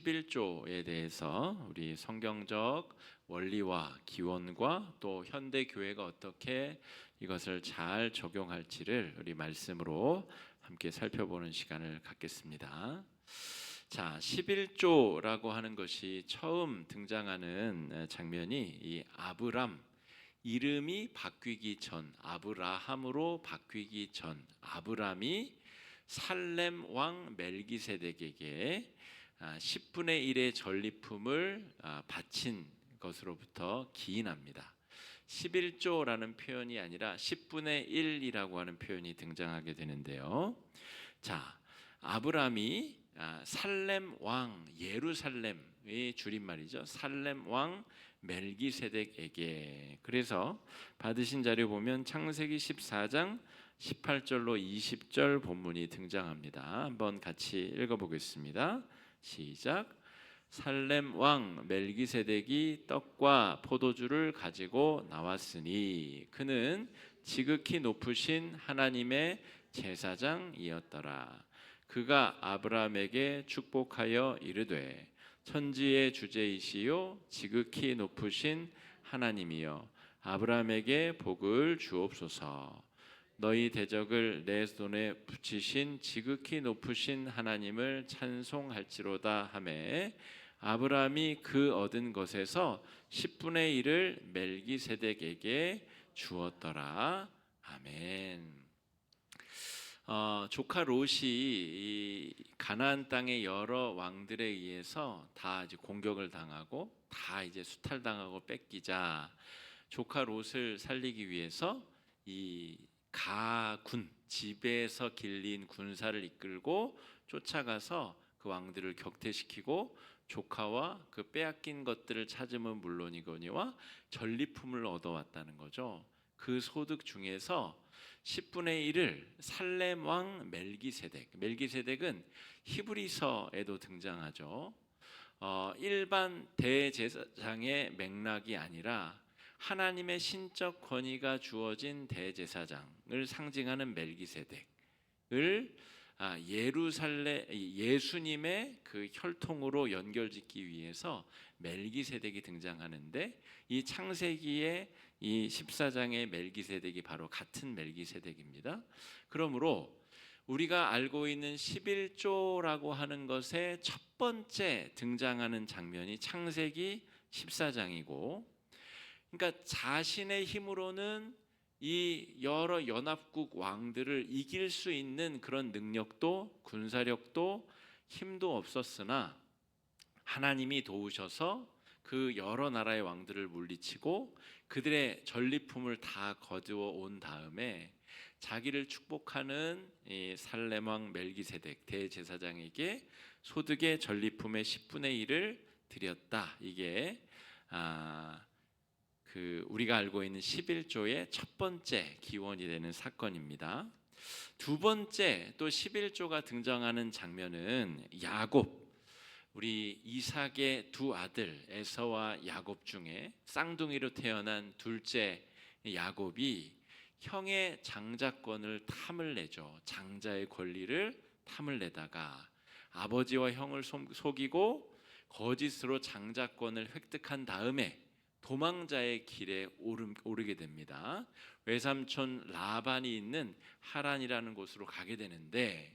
11조에 대해서 우리 성경적 원리와 기원과 또 현대 교회가 어떻게 이것을 잘 적용할지를 우리 말씀으로 함께 살펴보는 시간을 갖겠습니다. 자, 11조라고 하는 것이 처음 등장하는 장면이 이 아브람, 이름이 바뀌기 전, 아브라함으로 바뀌기 전 아브람이 살렘 왕 멜기세덱에게 10분의 1의 전리품을 바친 것으로부터 기인합니다. 11조라는 표현이 아니라 10분의 1이라고 하는 표현이 등장하게 되는데요. 자, 아브람이 살렘 왕, 예루살렘의 줄임말이죠. 살렘 왕 멜기세덱에게, 그래서 받으신 자료 보면 창세기 14장 18절로 20절 본문이 등장합니다. 한번 같이 읽어보겠습니다. 시작. 살렘 왕 멜기세덱이 떡과 포도주를 가지고 나왔으니 그는 지극히 높으신 하나님의 제사장이었더라. 그가 아브라함에게 축복하여 이르되 천지의 주제이시요 지극히 높으신 하나님이여 아브라함에게 복을 주옵소서. 너희 대적을 내 손에 붙이신 지극히 높으신 하나님을 찬송할지로다 하매 아브라함이 그 얻은 것에서 10분의 1을 멜기세덱에게 주었더라. 아멘. 조카 롯이 이 가나안 땅의 여러 왕들에 의해서 다 이제 공격을 당하고 다 이제 수탈당하고 뺏기자 조카 롯을 살리기 위해서 이 가군, 집에서 길린 군사를 이끌고 쫓아가서 그 왕들을 격퇴시키고 조카와 그 빼앗긴 것들을 찾으면 물론이거니와 전리품을 얻어왔다는 거죠. 그 소득 중에서 10분의 1을 살렘 왕 멜기세덱은 히브리서에도 등장하죠. 일반 대제사장의 맥락이 아니라 하나님의 신적 권위가 주어진 대제사장을 상징하는 멜기세덱을 예수님의 그 혈통으로 연결짓기 위해서 멜기세덱이 등장하는데 이 창세기의 이 14장의 멜기세덱이 바로 같은 멜기세덱입니다. 그러므로 우리가 알고 있는 11조라고 하는 것의 첫 번째 등장하는 장면이 창세기 14장이고, 그러니까 자신의 힘으로는 이 여러 연합국 왕들을 이길 수 있는 그런 능력도 군사력도 힘도 없었으나 하나님이 도우셔서 그 여러 나라의 왕들을 물리치고 그들의 전리품을 다 거두어 온 다음에 자기를 축복하는 이 살렘 왕 멜기세덱 대제사장에게 소득의 전리품의 10분의 1을 드렸다. 이게 우리가 알고 있는 11조의 첫 번째 기원이 되는 사건입니다. 두 번째 또 11조가 등장하는 장면은 야곱, 우리 이삭의 두 아들 에서와 야곱 중에 쌍둥이로 태어난 둘째 야곱이 형의 장자권을 탐을 내죠. 장자의 권리를 탐을 내다가 아버지와 형을 속이고 거짓으로 장자권을 획득한 다음에 도망자의 길에 오르게 됩니다. 외삼촌 라반이 있는 하란이라는 곳으로 가게 되는데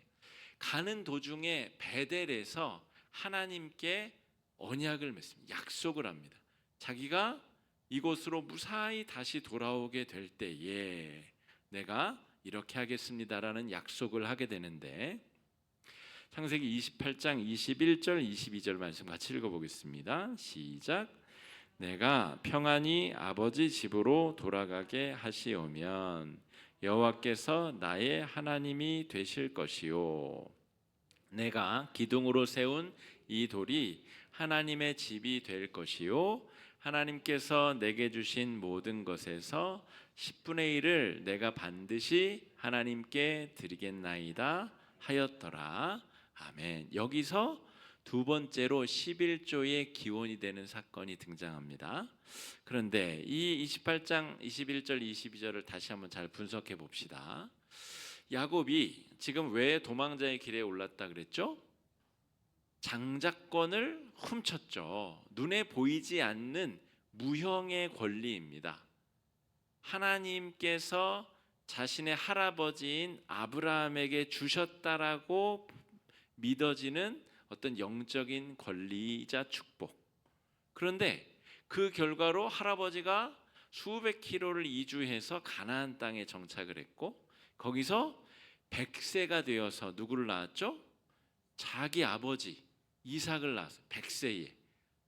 가는 도중에 베델에서 하나님께 언약을 맺습니다. 약속을 합니다. 자기가 이곳으로 무사히 다시 돌아오게 될 때에 내가 이렇게 하겠습니다라는 약속을 하게 되는데 창세기 28장 21절 22절 말씀 같이 읽어보겠습니다. 시작. 내가 평안히 아버지 집으로 돌아가게 하시오면 여호와께서 나의 하나님이 되실 것이요 내가 기둥으로 세운 이 돌이 하나님의 집이 될 것이요 하나님께서 내게 주신 모든 것에서 10분의 1을 내가 반드시 하나님께 드리겠나이다 하였더라. 아멘. 여기서 두 번째로 11조의 기원이 되는 사건이 등장합니다. 그런데 이 28장 21절 22절을 다시 한번 잘 분석해 봅시다. 야곱이 지금 왜 도망자의 길에 올랐다 그랬죠? 장자권을 훔쳤죠. 눈에 보이지 않는 무형의 권리입니다. 하나님께서 자신의 할아버지인 아브라함에게 주셨다라고 믿어지는 어떤 영적인 권리이자 축복. 그런데 그 결과로 할아버지가 수백 킬로를 이주해서 가나안 땅에 정착을 했고, 거기서 100세가 되어서 누구를 낳았죠? 자기 아버지 이삭을 낳았어요. 100세에.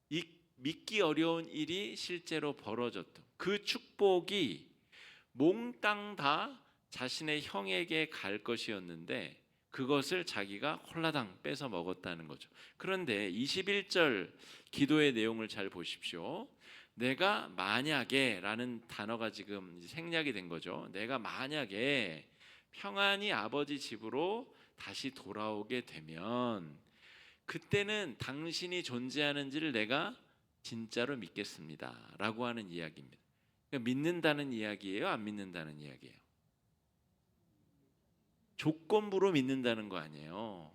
이 믿기 어려운 일이 실제로 벌어졌던 그 축복이 몽땅 다 자신의 형에게 갈 것이었는데 그것을 자기가 홀라당 뺏어 먹었다는 거죠. 그런데 21절 기도의 내용을 잘 보십시오. 내가 만약에 라는 단어가 지금 생략이 된 거죠. 내가 만약에 평안히 아버지 집으로 다시 돌아오게 되면 그때는 당신이 존재하는지를 내가 진짜로 믿겠습니다 라고 하는 이야기입니다. 그러니까 믿는다는 이야기예요? 안 믿는다는 이야기예요? 조건부로 믿는다는 거 아니에요.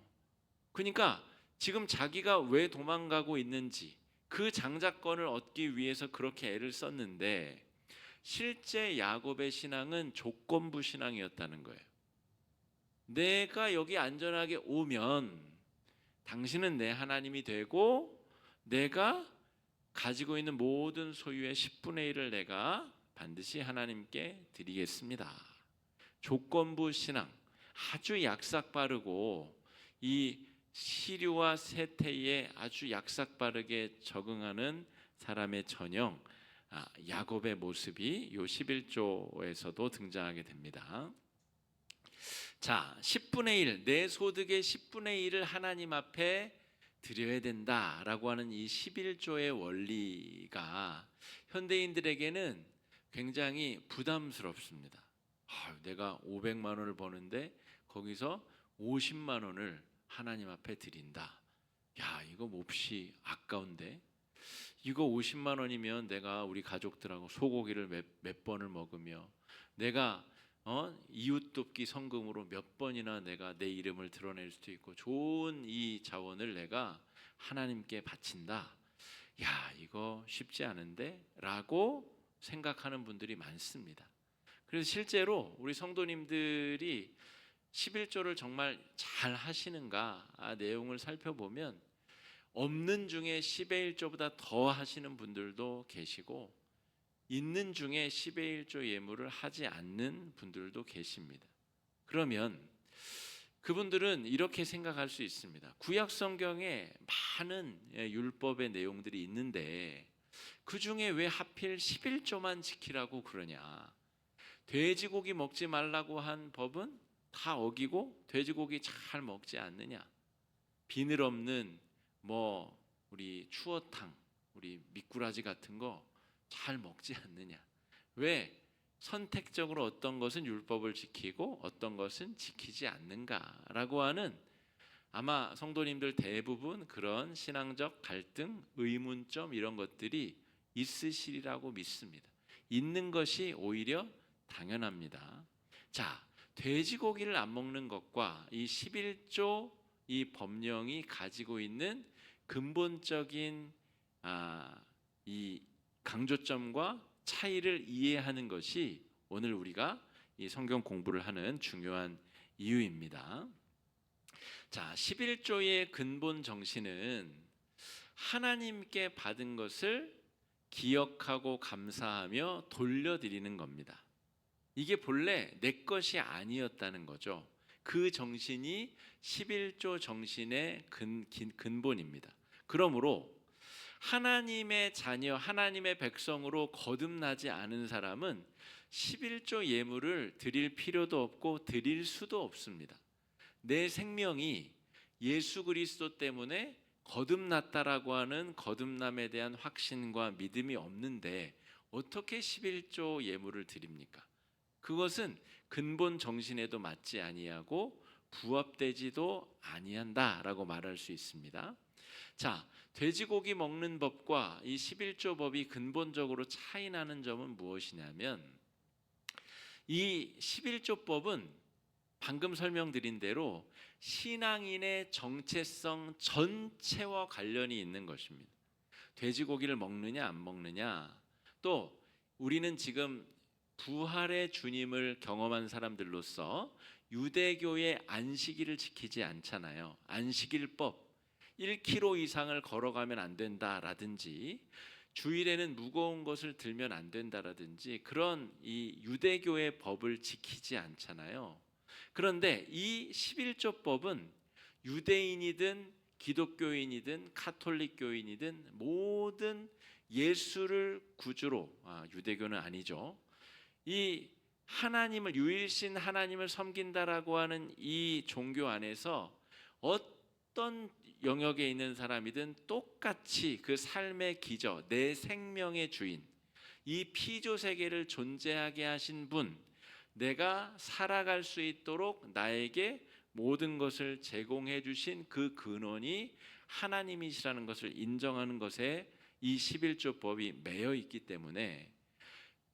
그러니까 지금 자기가 왜 도망가고 있는지, 그 장자권을 얻기 위해서 그렇게 애를 썼는데 실제 야곱의 신앙은 조건부 신앙이었다는 거예요. 내가 여기 안전하게 오면 당신은 내 하나님이 되고 내가 가지고 있는 모든 소유의 10분의 1을 내가 반드시 하나님께 드리겠습니다. 조건부 신앙, 아주 약삭빠르고 이 시류와 세태에 아주 약삭빠르게 적응하는 사람의 전형 야곱의 모습이 요 11조에서도 등장하게 됩니다. 자, 10분의 1, 내 소득의 10분의 1을 하나님 앞에 드려야 된다라고 하는 이 11조의 원리가 현대인들에게는 굉장히 부담스럽습니다. 내가 500만 원을 버는데 거기서 50만 원을 하나님 앞에 드린다. 야, 이거 몹시 아까운데. 이거 50만 원이면 내가 우리 가족들하고 소고기를 몇 번을 먹으며 내가 이웃 돕기 성금으로 몇 번이나 내가 내 이름을 드러낼 수도 있고 좋은 이 자원을 내가 하나님께 바친다. 야, 이거 쉽지 않은데? 라고 생각하는 분들이 많습니다. 그래서 실제로 우리 성도님들이 11조를 정말 잘 하시는가 내용을 살펴보면 없는 중에 10의 1조보다 더 하시는 분들도 계시고 있는 중에 10의 1조 예물을 하지 않는 분들도 계십니다. 그러면 그분들은 이렇게 생각할 수 있습니다. 구약 성경에 많은 율법의 내용들이 있는데 그 중에 왜 하필 11조만 지키라고 그러냐? 돼지고기 먹지 말라고 한 법은 다 어기고 돼지고기 잘 먹지 않느냐? 비늘 없는 우리 추어탕, 우리 미꾸라지 같은 거 잘 먹지 않느냐? 왜 선택적으로 어떤 것은 율법을 지키고 어떤 것은 지키지 않는가라고 하는 아마 성도님들 대부분 그런 신앙적 갈등, 의문점 이런 것들이 있으시리라고 믿습니다. 있는 것이 오히려 당연합니다. 자, 돼지고기를 안 먹는 것과 이 11조 이 법령이 가지고 있는 근본적인 이 강조점과 차이를 이해하는 것이 오늘 우리가 이 성경 공부를 하는 중요한 이유입니다. 자, 11조의 근본 정신은 하나님께 받은 것을 기억하고 감사하며 돌려드리는 겁니다. 이게 본래 내 것이 아니었다는 거죠. 그 정신이 11조 정신의 근본입니다. 그러므로 하나님의 자녀, 하나님의 백성으로 거듭나지 않은 사람은 11조 예물을 드릴 필요도 없고 드릴 수도 없습니다. 내 생명이 예수 그리스도 때문에 거듭났다라고 하는 거듭남에 대한 확신과 믿음이 없는데 어떻게 11조 예물을 드립니까? 그것은 근본 정신에도 맞지 아니하고 부합되지도 아니한다라고 말할 수 있습니다. 자, 돼지고기 먹는 법과 이 11조 법이 근본적으로 차이 나는 점은 무엇이냐면 이 11조 법은 방금 설명드린 대로 신앙인의 정체성 전체와 관련이 있는 것입니다. 돼지고기를 먹느냐 안 먹느냐, 또 우리는 지금 부활의 주님을 경험한 사람들로서 유대교의 안식일을 지키지 않잖아요. 안식일법 1km 이상을 걸어가면 안 된다라든지 주일에는 무거운 것을 들면 안 된다라든지 그런 이 유대교의 법을 지키지 않잖아요. 그런데 이 11조법은 유대인이든 기독교인이든 카톨릭교인이든 모든 예수를 구주로, 유대교는 아니죠, 이 하나님을, 유일신 하나님을 섬긴다라고 하는 이 종교 안에서 어떤 영역에 있는 사람이든 똑같이 그 삶의 기저, 내 생명의 주인, 이 피조 세계를 존재하게 하신 분, 내가 살아갈 수 있도록 나에게 모든 것을 제공해 주신 그 근원이 하나님이시라는 것을 인정하는 것에 이 11조법이 매여 있기 때문에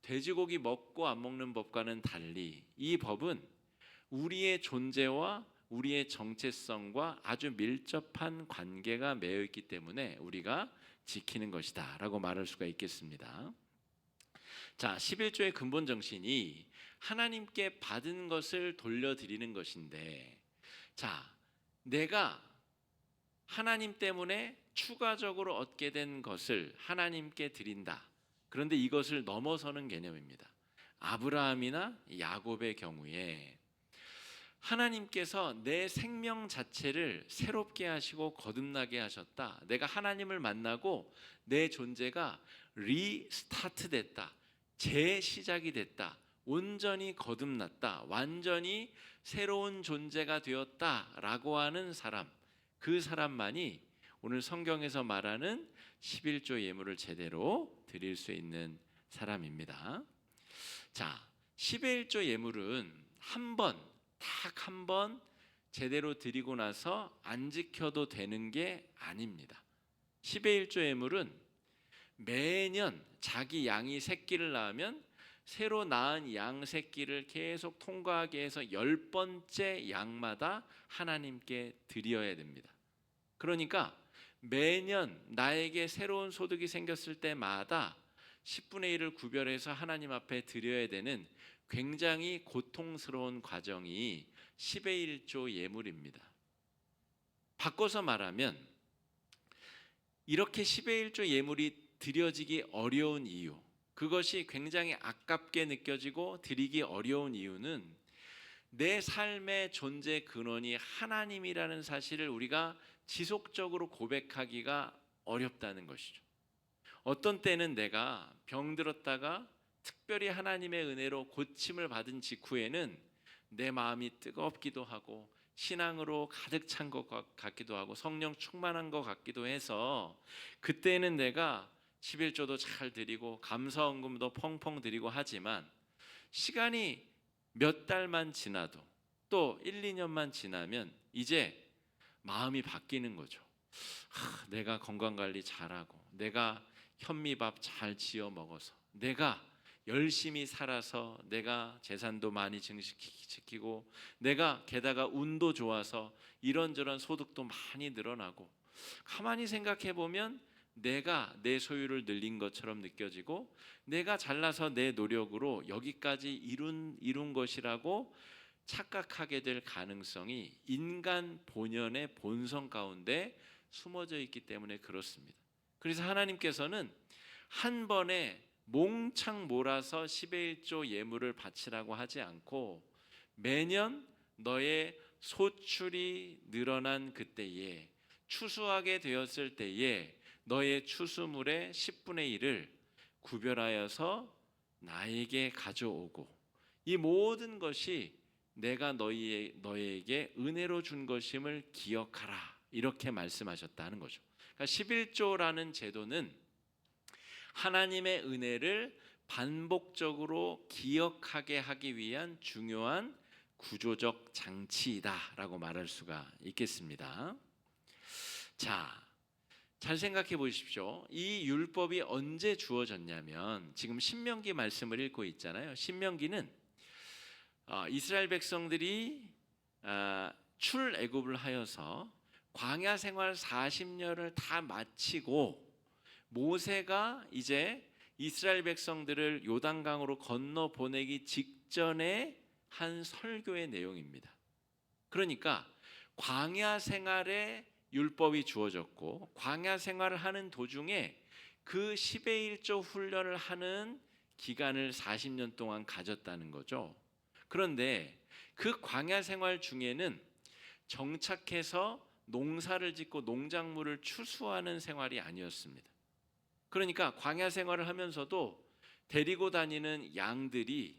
돼지고기 먹고 안 먹는 법과는 달리 이 법은 우리의 존재와 우리의 정체성과 아주 밀접한 관계가 매여 있기 때문에 우리가 지키는 것이다 라고 말할 수가 있겠습니다. 자, 11조의 근본 정신이 하나님께 받은 것을 돌려드리는 것인데, 자, 내가 하나님 때문에 추가적으로 얻게 된 것을 하나님께 드린다. 그런데 이것을 넘어서는 개념입니다. 아브라함이나 야곱의 경우에 하나님께서 내 생명 자체를 새롭게 하시고 거듭나게 하셨다. 내가 하나님을 만나고 내 존재가 리스타트 됐다. 재시작이 됐다. 온전히 거듭났다. 완전히 새로운 존재가 되었다라고 하는 사람, 그 사람만이 오늘 성경에서 말하는 11조 예물을 제대로 드릴 수 있는 사람입니다. 자, 11조 예물은 딱 한 번 제대로 드리고 나서 안 지켜도 되는 게 아닙니다. 11조 예물은 매년 자기 양이 새끼를 낳으면 새로 낳은 양 새끼를 계속 통과하게 해서 10번째 양마다 하나님께 드려야 됩니다. 그러니까 매년 나에게 새로운 소득이 생겼을 때마다 10분의 1을 구별해서 하나님 앞에 드려야 되는 굉장히 고통스러운 과정이 10의 1조 예물입니다. 바꿔서 말하면 이렇게 10의 1조 예물이 드려지기 어려운 이유, 그것이 굉장히 아깝게 느껴지고 드리기 어려운 이유는 내 삶의 존재 근원이 하나님이라는 사실을 우리가 지속적으로 고백하기가 어렵다는 것이죠. 어떤 때는 내가 병들었다가 특별히 하나님의 은혜로 고침을 받은 직후에는 내 마음이 뜨겁기도 하고 신앙으로 가득 찬 것 같기도 하고 성령 충만한 것 같기도 해서 그때는 내가 11조도 잘 드리고 감사헌금도 펑펑 드리고 하지만 시간이 몇 달만 지나도 또 1, 2년만 지나면 이제 마음이 바뀌는 거죠. 내가 건강관리 잘하고 내가 현미밥 잘 지어 먹어서 내가 열심히 살아서 내가 재산도 많이 증식시키고 내가 게다가 운도 좋아서 이런저런 소득도 많이 늘어나고 가만히 생각해 보면 내가 내 소유를 늘린 것처럼 느껴지고 내가 잘나서 내 노력으로 여기까지 이룬 것이라고 착각하게 될 가능성이 인간 본연의 본성 가운데 숨어져 있기 때문에 그렇습니다. 그래서 하나님께서는 한 번에 몽창 몰아서 10의 1조 예물을 바치라고 하지 않고 매년 너의 소출이 늘어난 그때에 추수하게 되었을 때에 너의 추수물의 10분의 1을 구별하여서 나에게 가져오고 이 모든 것이 내가 너에게 은혜로 준 것임을 기억하라, 이렇게 말씀하셨다는 거죠. 그러니까 11조라는 제도는 하나님의 은혜를 반복적으로 기억하게 하기 위한 중요한 구조적 장치이다라고 말할 수가 있겠습니다. 자, 잘 생각해 보십시오. 이 율법이 언제 주어졌냐면 지금 신명기 말씀을 읽고 있잖아요. 신명기는 이스라엘 백성들이 출애굽을 하여서 광야 생활 40년을 다 마치고 모세가 이제 이스라엘 백성들을 요단강으로 건너 보내기 직전에 한 설교의 내용입니다. 그러니까 광야 생활에 율법이 주어졌고 광야 생활을 하는 도중에 그 10의 1조 훈련을 하는 기간을 40년 동안 가졌다는 거죠. 그런데 그 광야 생활 중에는 정착해서 농사를 짓고 농작물을 추수하는 생활이 아니었습니다. 그러니까 광야 생활을 하면서도 데리고 다니는 양들이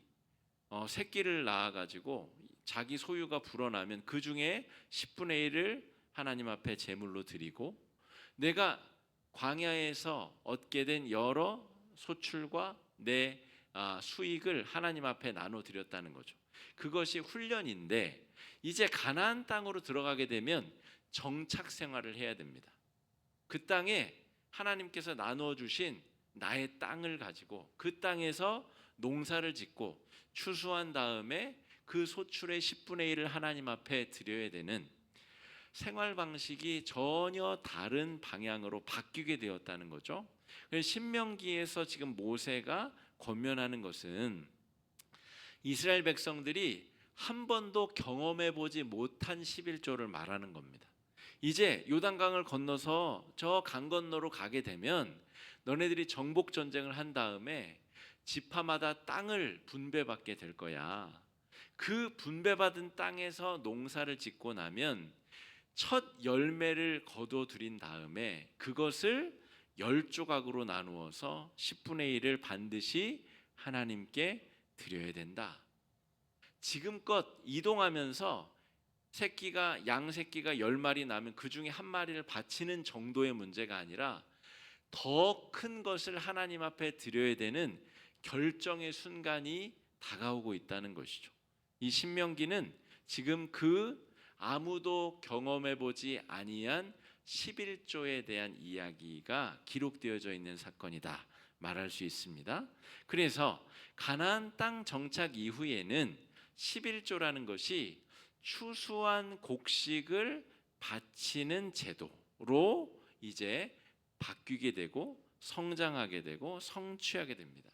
새끼를 낳아가지고 자기 소유가 불어나면 그 중에 10분의 1을 하나님 앞에 제물로 드리고 내가 광야에서 얻게 된 여러 소출과 내 수익을 하나님 앞에 나눠 드렸다는 거죠. 그것이 훈련인데 이제 가나안 땅으로 들어가게 되면 정착 생활을 해야 됩니다. 그 땅에 하나님께서 나누어 주신 나의 땅을 가지고 그 땅에서 농사를 짓고 추수한 다음에 그 소출의 10분의 1을 하나님 앞에 드려야 되는 생활 방식이 전혀 다른 방향으로 바뀌게 되었다는 거죠. 신명기에서 지금 모세가 권면하는 것은 이스라엘 백성들이 한 번도 경험해 보지 못한 11조를 말하는 겁니다. 이제 요단강을 건너서 저 강 건너로 가게 되면 너네들이 정복 전쟁을 한 다음에 지파마다 땅을 분배받게 될 거야. 그 분배받은 땅에서 농사를 짓고 나면 첫 열매를 거둬들인 다음에 그것을 10조각으로 나누어서 10분의 1을 반드시 하나님께 드려야 된다. 지금껏 이동하면서 양 새끼가 10마리 나면 그 중에 한 마리를 바치는 정도의 문제가 아니라 더 큰 것을 하나님 앞에 드려야 되는 결정의 순간이 다가오고 있다는 것이죠. 이 신명기는 지금 그 아무도 경험해 보지 아니한 11조에 대한 이야기가 기록되어져 있는 사건이다 말할 수 있습니다. 그래서 가나안 땅 정착 이후에는 11조라는 것이 추수한 곡식을 바치는 제도로 이제 바뀌게 되고 성장하게 되고 성취하게 됩니다.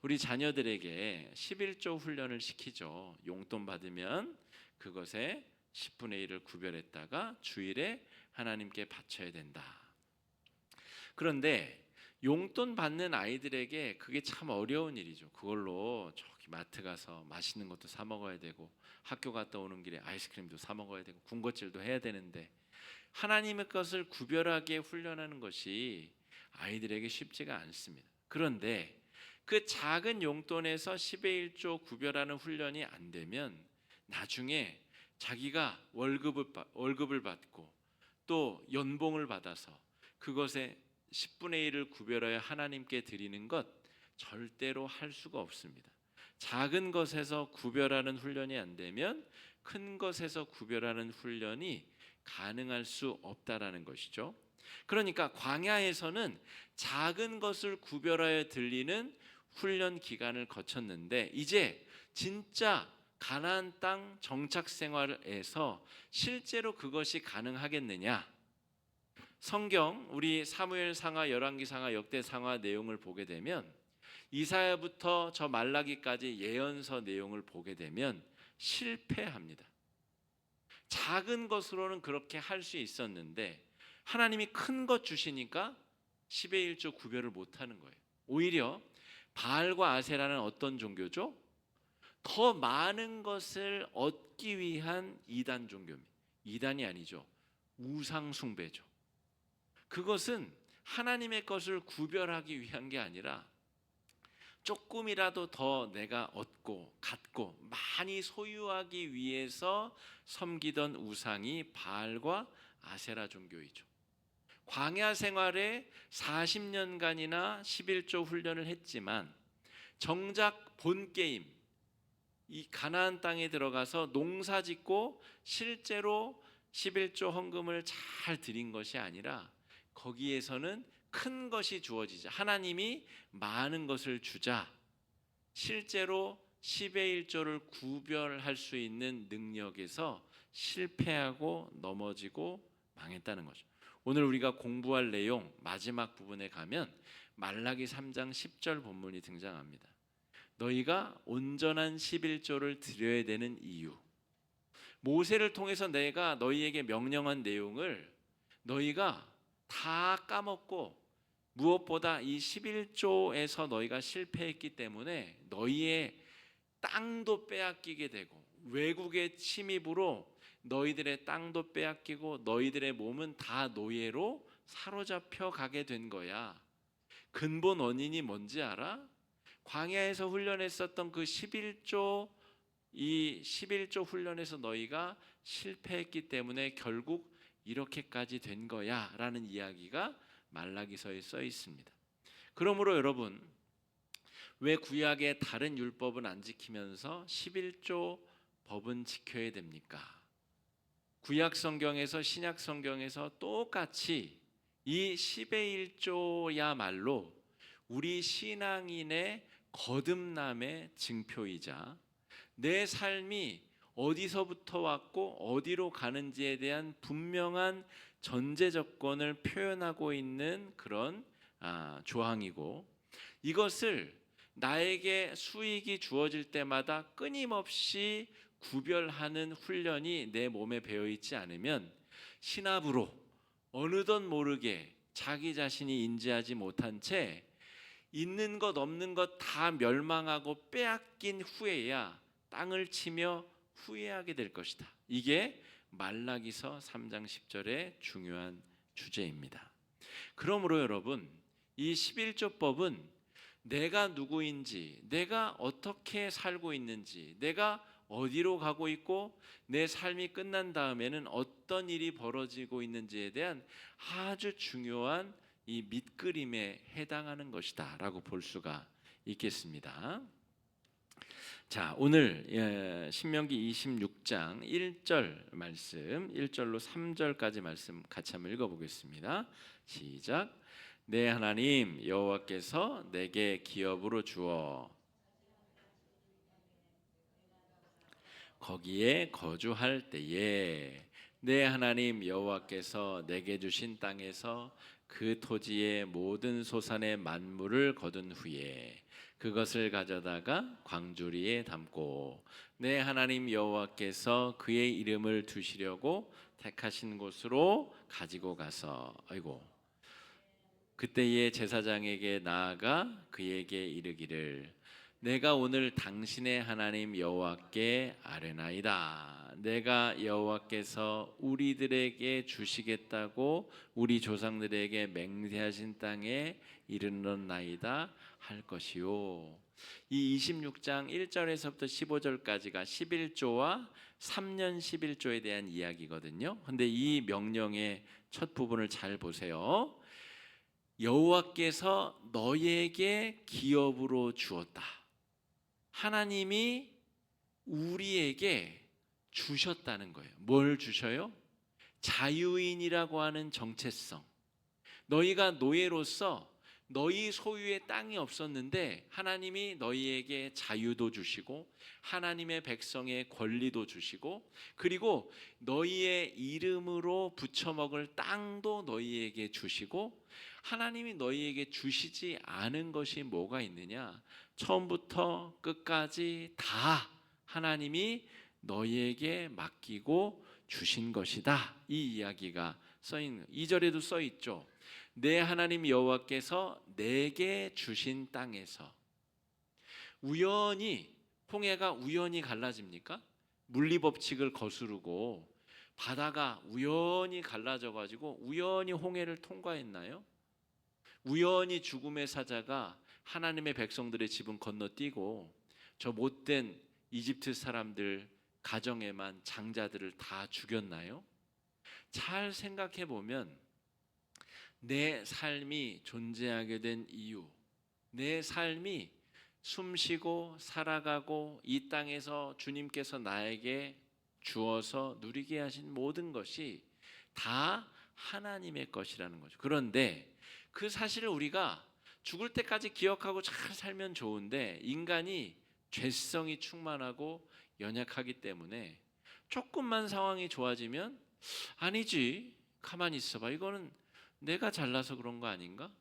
우리 자녀들에게 11조 훈련을 시키죠. 용돈 받으면 그것에 10분의 1을 구별했다가 주일에 하나님께 바쳐야 된다. 그런데 용돈 받는 아이들에게 그게 참 어려운 일이죠. 그걸로 저기 마트 가서 맛있는 것도 사 먹어야 되고 학교 갔다 오는 길에 아이스크림도 사 먹어야 되고 군것질도 해야 되는데 하나님의 것을 구별하게 훈련하는 것이 아이들에게 쉽지가 않습니다. 그런데 그 작은 용돈에서 10의 1조 구별하는 훈련이 안 되면 나중에 자기가 월급을 받고 또 연봉을 받아서 그것에 10분의 1을 구별하여 하나님께 드리는 것 절대로 할 수가 없습니다. 작은 것에서 구별하는 훈련이 안 되면 큰 것에서 구별하는 훈련이 가능할 수 없다라는 것이죠. 그러니까 광야에서는 작은 것을 구별하여 드리는 훈련 기간을 거쳤는데 이제 진짜 가나안 땅 정착 생활에서 실제로 그것이 가능하겠느냐? 성경 우리 사무엘상하, 열왕기상하, 역대상하 내용을 보게 되면 이사야부터 저 말라기까지 예언서 내용을 보게 되면 실패합니다. 작은 것으로는 그렇게 할 수 있었는데 하나님이 큰 것 주시니까 10의 1조 구별을 못하는 거예요. 오히려 바알과 아세라는 어떤 종교죠? 더 많은 것을 얻기 위한 이단 종교입니다. 이단이 아니죠. 우상 숭배죠. 그것은 하나님의 것을 구별하기 위한 게 아니라 조금이라도 더 내가 얻고 갖고 많이 소유하기 위해서 섬기던 우상이 바알과 아세라 종교이죠. 광야 생활에 40년간이나 11조 훈련을 했지만 정작 본 게임 이 가나안 땅에 들어가서 농사 짓고 실제로 11조 헌금을 잘 드린 것이 아니라 거기에서는 큰 것이 주어지자 하나님이 많은 것을 주자 실제로 10의 1조를 구별할 수 있는 능력에서 실패하고 넘어지고 망했다는 거죠. 오늘 우리가 공부할 내용 마지막 부분에 가면 말라기 3장 10절 본문이 등장합니다. 너희가 온전한 11조를 드려야 되는 이유, 모세를 통해서 내가 너희에게 명령한 내용을 너희가 다 까먹고 무엇보다 이 11조에서 너희가 실패했기 때문에 너희의 땅도 빼앗기게 되고 외국의 침입으로 너희들의 땅도 빼앗기고 너희들의 몸은 다 노예로 사로잡혀 가게 된 거야. 근본 원인이 뭔지 알아? 광야에서 훈련했었던 그 11조, 이 11조 훈련에서 너희가 실패했기 때문에 결국 이렇게까지 된 거야 라는 이야기가 말라기서에 써 있습니다. 그러므로 여러분, 왜 구약의 다른 율법은 안 지키면서 11조 법은 지켜야 됩니까? 구약 성경에서 신약 성경에서 똑같이 이 10의 1조야말로 우리 신앙인의 거듭남의 증표이자 내 삶이 어디서부터 왔고 어디로 가는지에 대한 분명한 전제 조건을 표현하고 있는 그런 조항이고, 이것을 나에게 수익이 주어질 때마다 끊임없이 구별하는 훈련이 내 몸에 배어 있지 않으면 신압으로 어느덧 모르게 자기 자신이 인지하지 못한 채 있는 것 없는 것 다 멸망하고 빼앗긴 후에야 땅을 치며 후회하게 될 것이다. 이게 말라기서 3장 10절의 중요한 주제입니다. 그러므로 여러분, 이 11조법은 내가 누구인지, 내가 어떻게 살고 있는지, 내가 어디로 가고 있고 내 삶이 끝난 다음에는 어떤 일이 벌어지고 있는지에 대한 아주 중요한 이 밑그림에 해당하는 것이다 라고 볼 수가 있겠습니다. 자, 오늘 신명기 26장 1절 말씀, 1절로 3절까지 말씀 같이 한번 읽어보겠습니다. 시작. 내 하나님 여호와께서 내게 기업으로 주어 거기에 거주할 때에 내 하나님 여호와께서 내게 주신 땅에서 그 토지의 모든 소산의 만물을 거둔 후에 그것을 가져다가 광주리에 담고 내 하나님 여호와께서 그의 이름을 두시려고 택하신 곳으로 가지고 가서, 그때의 제사장에게 나아가 그에게 이르기를 내가 오늘 당신의 하나님 여호와께 아뢰나이다. 내가 여호와께서 우리들에게 주시겠다고 우리 조상들에게 맹세하신 땅에 이르렀나이다 할 것이요. 이 26장 1절에서부터 15절까지가 11조와 3년 11조에 대한 이야기거든요. 근데 이 명령의 첫 부분을 잘 보세요. 여호와께서 너희에게 기업으로 주었다. 하나님이 우리에게 주셨다는 거예요. 뭘 주셔요? 자유인이라고 하는 정체성. 너희가 노예로서 너희 소유의 땅이 없었는데 하나님이 너희에게 자유도 주시고 하나님의 백성의 권리도 주시고 그리고 너희의 이름으로 붙여먹을 땅도 너희에게 주시고, 하나님이 너희에게 주시지 않은 것이 뭐가 있느냐? 처음부터 끝까지 다 하나님이 너희에게 맡기고 주신 것이다. 이 이야기가 써있는 2절에도 써있죠. 내 하나님 여호와께서 내게 주신 땅에서. 우연히 홍해가 우연히 갈라집니까? 물리법칙을 거스르고 바다가 우연히 갈라져 가지고 우연히 홍해를 통과했나요? 우연히 죽음의 사자가 하나님의 백성들의 지붕 건너뛰고 저 못된 이집트 사람들 가정에만 장자들을 다 죽였나요? 잘 생각해 보면 내 삶이 존재하게 된 이유, 내 삶이 숨쉬고 살아가고 이 땅에서 주님께서 나에게 주어서 누리게 하신 모든 것이 다 하나님의 것이라는 거죠. 그런데 그 사실을 우리가 죽을 때까지 기억하고 잘 살면 좋은데 인간이 죄성이 충만하고 연약하기 때문에 조금만 상황이 좋아지면 아니지, 가만히 있어봐, 이거는 내가 잘나서 그런 거 아닌가?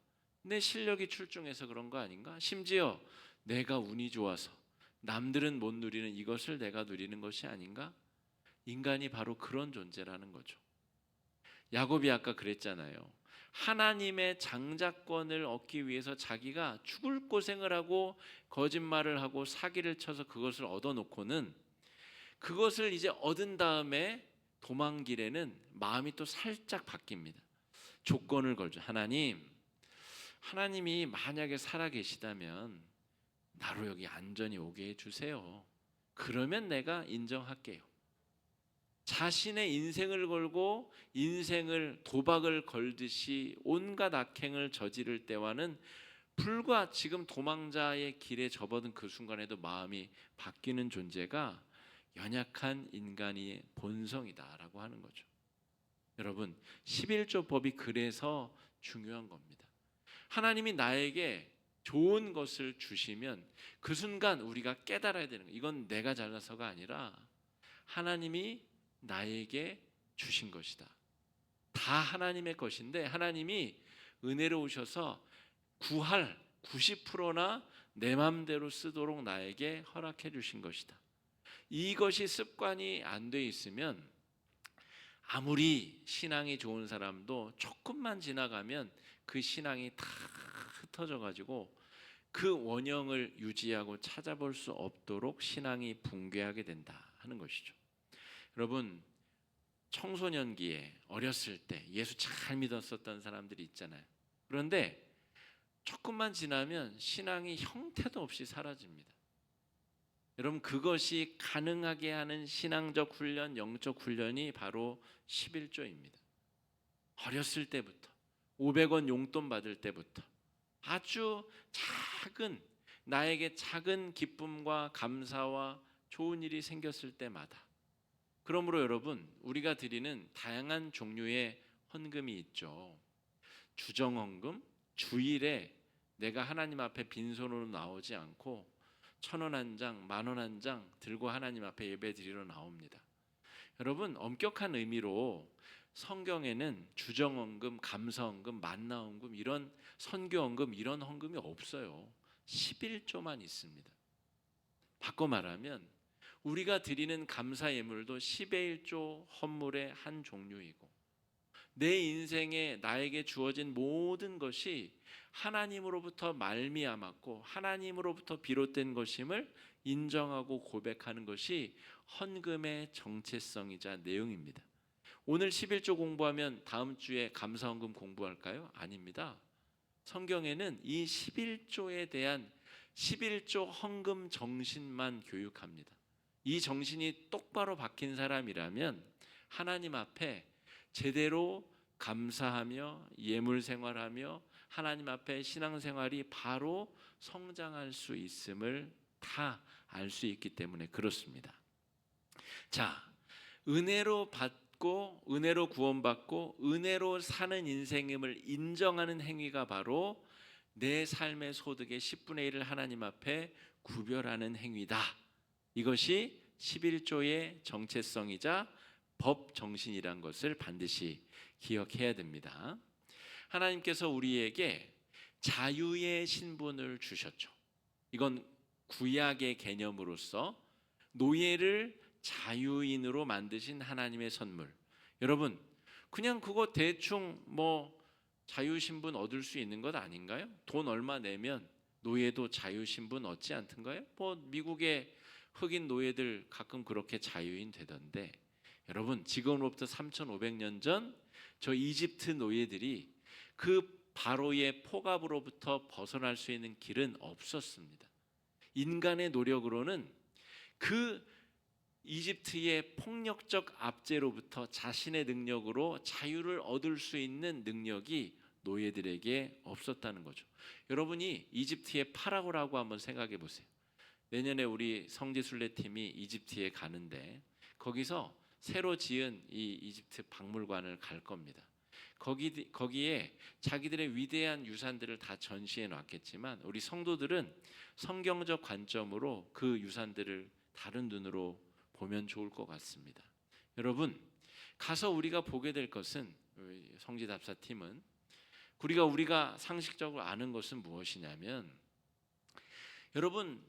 내 실력이 출중해서 그런 거 아닌가? 심지어 내가 운이 좋아서 남들은 못 누리는 이것을 내가 누리는 것이 아닌가? 인간이 바로 그런 존재라는 거죠. 야곱이 아까 그랬잖아요. 하나님의 장자권을 얻기 위해서 자기가 죽을 고생을 하고 거짓말을 하고 사기를 쳐서 그것을 얻어놓고는 그것을 이제 얻은 다음에 도망길에는 마음이 또 살짝 바뀝니다. 조건을 걸죠. 하나님이 만약에 살아계시다면 나로 여기 안전히 오게 해주세요. 그러면 내가 인정할게요. 자신의 인생을 걸고 인생을 도박을 걸듯이 온갖 악행을 저지를 때와는 불과 지금 도망자의 길에 접어든 그 순간에도 마음이 바뀌는 존재가 연약한 인간의 본성이다라고 하는 거죠. 여러분, 11조 법이 그래서 중요한 겁니다. 하나님이 나에게 좋은 것을 주시면 그 순간 우리가 깨달아야 되는 거예요. 이건 내가 잘나서가 아니라 하나님이 나에게 주신 것이다. 다 하나님의 것인데 하나님이 은혜로우셔서 구할 90%나 내 맘대로 쓰도록 나에게 허락해 주신 것이다. 이것이 습관이 안 돼 있으면 아무리 신앙이 좋은 사람도 조금만 지나가면 그 신앙이 다 흩어져 가지고 그 원형을 유지하고 찾아볼 수 없도록 신앙이 붕괴하게 된다 하는 것이죠. 여러분, 청소년기에 어렸을 때 예수 잘 믿었었던 사람들이 있잖아요. 그런데 조금만 지나면 신앙이 형태도 없이 사라집니다. 여러분, 그것이 가능하게 하는 신앙적 훈련, 영적 훈련이 바로 11조입니다. 어렸을 때부터 500원 용돈 받을 때부터 아주 작은, 나에게 작은 기쁨과 감사와 좋은 일이 생겼을 때마다, 그러므로 여러분, 우리가 드리는 다양한 종류의 헌금이 있죠. 주정헌금, 주일에 내가 하나님 앞에 빈손으로 나오지 않고 1,000원 한 장, 10,000원 한 장 들고 하나님 앞에 예배 드리러 나옵니다. 여러분, 엄격한 의미로 성경에는 주정헌금, 감사헌금, 만나헌금, 이런 선교헌금, 이런 헌금이 없어요. 11조만 있습니다. 바꿔 말하면 우리가 드리는 감사 예물도 10의 1조 헌물의 한 종류이고, 내 인생에 나에게 주어진 모든 것이 하나님으로부터 말미암았고 하나님으로부터 비롯된 것임을 인정하고 고백하는 것이 헌금의 정체성이자 내용입니다. 오늘 11조 공부하면 다음 주에 감사헌금 공부할까요? 아닙니다. 성경에는 이 11조에 대한 11조 헌금 정신만 교육합니다. 이 정신이 똑바로 박힌 사람이라면 하나님 앞에 제대로 감사하며 예물 생활하며 하나님 앞에 신앙생활이 바로 성장할 수 있음을 다 알 수 있기 때문에 그렇습니다. 자, 은혜로 받고 은혜로 구원받고 은혜로 사는 인생임을 인정하는 행위가 바로 내 삶의 소득의 10분의 1을 하나님 앞에 구별하는 행위다. 이것이 11조의 정체성이자 법 정신이란 것을 반드시 기억해야 됩니다. 하나님께서 우리에게 자유의 신분을 주셨죠. 이건 구약의 개념으로서 노예를 자유인으로 만드신 하나님의 선물. 여러분, 그냥 그거 대충 자유신분 얻을 수 있는 것 아닌가요? 돈 얼마 내면 노예도 자유신분 얻지 않던가요? 미국의 흑인 노예들 가끔 그렇게 자유인 되던데, 여러분, 지금으로부터 3,500년 전 저 이집트 노예들이 그 바로의 포갑으로부터 벗어날 수 있는 길은 없었습니다. 인간의 노력으로는 그 이집트의 폭력적 압제로부터 자신의 능력으로 자유를 얻을 수 있는 능력이 노예들에게 없었다는 거죠. 여러분이 이집트의 파라오라고 한번 생각해 보세요. 내년에 우리 성지순례팀이 이집트에 가는데 거기서 새로 지은 이 이집트 박물관을 갈 겁니다. 거기에 자기들의 위대한 유산들을 다 전시해 놨겠지만 우리 성도들은 성경적 관점으로 그 유산들을 다른 눈으로 보면 좋을 것 같습니다. 여러분, 가서 우리가 보게 될 것은, 성지답사팀은 우리가 상식적으로 아는 것은 무엇이냐면, 여러분,